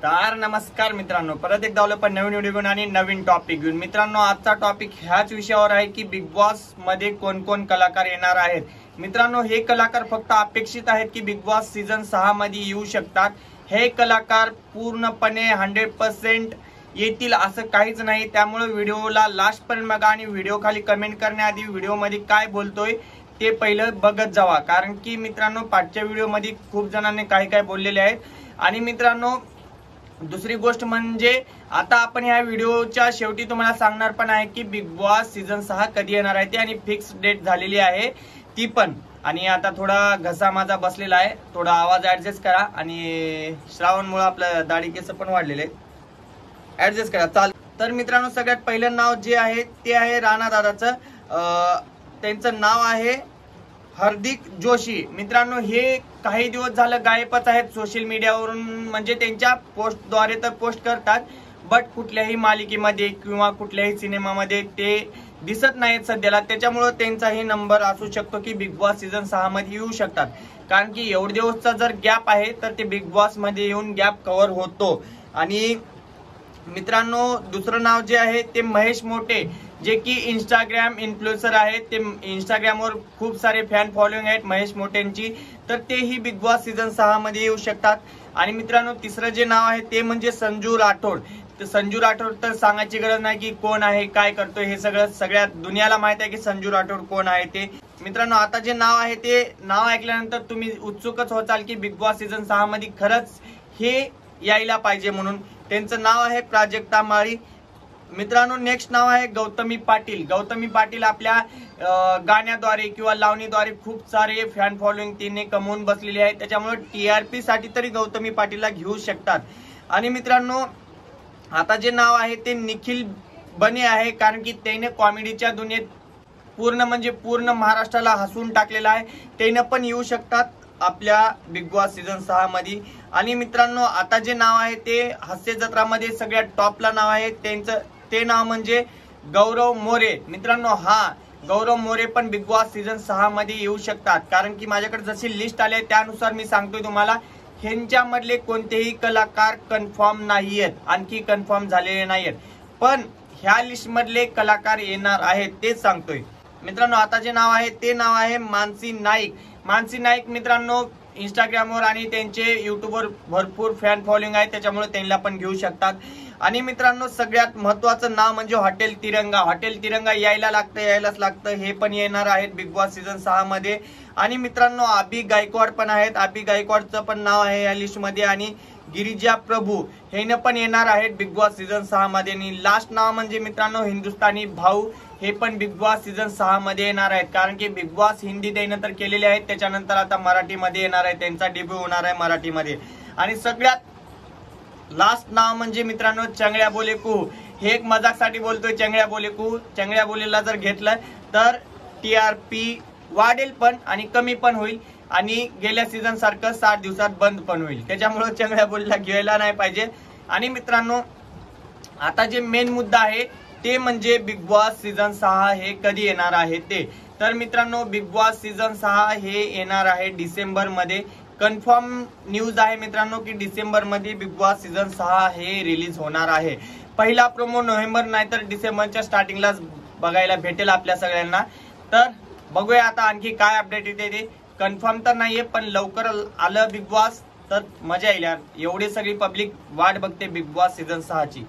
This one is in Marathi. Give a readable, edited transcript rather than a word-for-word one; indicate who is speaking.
Speaker 1: तर नमस्कार मित्रांनो, परत एकदा आलो पण नवीन व्हिडिओ घेऊन आणि नवीन टॉपिक घेऊन। मित्रांनो, आजचा टॉपिक ह्याच विषयावर आहे की बिग बॉस मध्ये कोण कोण कलाकार येणार आहेत। मित्रांनो, हे कलाकार फक्त अपेक्षित आहेत की बिग बॉस सीझन 6 मध्ये येऊ शकतात। हे कलाकार पूर्णपणे 100% येतील असं काहीच नाही। त्यामुळे व्हिडिओला लास्ट पर्यंत बघा आणि व्हिडिओ खाली कमेंट करण्याआधी व्हिडिओ मध्ये काय बोलतोय ते पहिलं बघत जावा, कारण की मित्रांनो पाठच्या व्हिडिओ मध्ये खूप जणांनी काय बोललेले आहेत। आणि मित्रांनो, दुसरी गोष्ट म्हणजे आता आपण ह्या व्हिडिओच्या शेवटी तुम्हाला सांगणार पण आहे की बिग बॉस सीझन 6 कधी येणार आहे ते, आणि फिक्स डेट झालेली आहे ती पण। आणि आता थोडा घसा माझा बसलेला आहे, थोडा आवाज ऍडजस्ट करा, आणि श्रावणमुळे आपलं दाढी केस पण वाढलेले, ऍडजस्ट करा चाल। तर मित्रांनो, सगळ्यात पहिलं नाव जे आहे ते आहे राणा दादाचं। त्यांचं नाव आहे हार्दिक जोशी। मित्रांनो, हे काही दिवस झालं गायबच आहेत सोशल मीडियावरून, म्हणजे त्यांच्या पोस्टद्वारे तर पोस्ट करतात, बट कुठल्याही मालिकेमध्ये किंवा कुठल्याही सिनेमामध्ये ते दिसत नाहीत सध्याला। त्याच्यामुळे त्यांचाही नंबर असू शकतो की बिग बॉस सीझन 6 मध्ये येऊ शकतात, कारण की एवढे दिवसचा जर गॅप आहे तर ते बिग बॉस मध्ये येऊन गॅप कव्हर होतो। आणि मित्रांनो, दुसरं नाव जे आहे ते महेश मोटे, जे की इंस्टाग्राम इन्फ्लुएन्सर आहेत। ते इंस्टाग्रामवर खूप सारे फॅन फॉलोइंग आहेत महेश मोटेंची, तर तेही बिग बॉस सीझन 6 मध्ये येऊ शकतात। आणि मित्रांनो, तिसरं जे नाव आहे ते म्हणजे संजू राठोड। तर संजू राठोड तर सांगायची गरज नाही की कोण आहे, काय करतोय, हे सगळ्या दुनियाला माहित आहे की संजू राठोड कोण आहे ते। मित्रांनो, आता जे नाव आहे ते नाव ऐकल्यानंतर तुम्ही उत्सुकच होताल की बिग बॉस सीझन 6 मध्ये खरंच हे यायला पाहिजे म्हणून। त्यांचं नाव आहे प्राजक्ता माळी। मित्रांनो, नेक्स्ट नाव आहे गौतमी पाटील। गौतमी पाटील आपल्या गाण्याद्वारे किंवा लावणीद्वारे खूप सारे फॅन फॉलोइंग तिने कमवून बसलेले आहे, त्याच्यामुळे टीआरपी साठी तरी गौतमी पाटीलला घेऊ शकतात। आणि मित्रांनो, आता जे नाव आहे ते निखिल बने आहे, कारण की त्याने कॉमेडीच्या दुनियेत पूर्ण महाराष्ट्राला हसवून टाकलेला आहे। त्याने पण येऊ शकतात आपल्या बिग बॉस सीझन 6 मध्ये। आणि मित्रांनो, आता जे नाव आहे ते हास्य जत्रामध्ये सगळ्यात टॉपला नाव आहे त्यांचं, ते नाव म्हणजे गौरव मोरे। मित्रांनो, गौरव मोरे पण बिग बॉस सीझन 6 मध्ये येऊ शकतात, कारण की माझ्याकडे जशी लिस्ट आली आहे त्यानुसार मी सांगतोय तुम्हाला। ह्यांच्यामधले कोणतेही कलाकार कन्फर्म नाहीयेत, आणखी कन्फर्म झालेले नाहीयेत, पण ह्या लिस्ट मधले कलाकार येणार आहेत तेच सांगतोय। मित्रांनो, आता जे नाव आहे ते नाव आहे मानसी नाईक। मानसी नाईक मित्रांनो, इंस्टाग्रामवर आणि त्यांचे युट्यूबवर भरपूर फॅन फॉलोइंग आहे, त्याच्यामुळे त्यांना पण घेऊ शकतात। आणि मित्रांनो, सगळ्यात महत्वाचं नाव म्हणजे हॉटेल तिरंगा। हॉटेल तिरंगा यायलाच लागतं, हे पण येणार आहेत बिग बॉस सीझन 6 मध्ये। आणि मित्रांनो, अभि गायकवाड पण आहेत, अभि गायकवाडचं पण नाव आहे या लिस्ट मध्ये। आणि गिरिजा प्रभू हे पण येणार आहेत बिग बॉस सीझन 6 मध्ये। आणि लास्ट नाव म्हणजे मित्रांनो हिंदुस्थानी भाऊ, हे पण बिग बॉस सीझन 6 मध्ये येणार आहेत, कारण की बिग बॉस हिंदी त्याने तर केलेले आहेत, त्याच्यानंतर आता मराठीमध्ये येणार आहे, त्यांचा डेब्यू होणार आहे मराठीमध्ये। आणि सगळ्यात लास्ट नाव म्हणजे मित्रांनो चंगळ्या बोलेकू। हे एक मजाकसाठी बोलतोय, चंगळ्या बोलेकू। चंगळ्या बोलेला जर घेतलं तर टीआरपी वाढेल पण आणि कमी पण होईल, आणि गेल्या सीझन सारखं 60 दिवसात बंद पण होईल, त्याच्यामुळे चंगळ्या बोलीला घ्यायला नाही पाहिजे। आणि मित्रांनो, आता जे मेन मुद्दा आहे ते म्हणजे बिग बॉस सीझन 6 हे कधी येणार आहे ते। तर मित्रांनो, बिग बॉस सीझन 6 हे येणार आहे डिसेंबर मध्ये। कन्फर्म न्यूज आहे मित्रांनो की डिसेंबर मध्ये बिग बॉस सीझन 6 हे रिलीज होणार आहे। पहिला प्रोमो नोव्हेंबर नाहीतर डिसेंबरच्या स्टार्टिंगलाच बघायला भेटेल आपल्या सगळ्यांना। तर बघूया आता आणखी काय अपडेट येते ते। कन्फर्म तर नाहीये, पण लवकर आलं बिग बॉस तर मजा येईल यार। एवढी सगळी पब्लिक वाट बघते बिग बॉस सीझन 6 ची।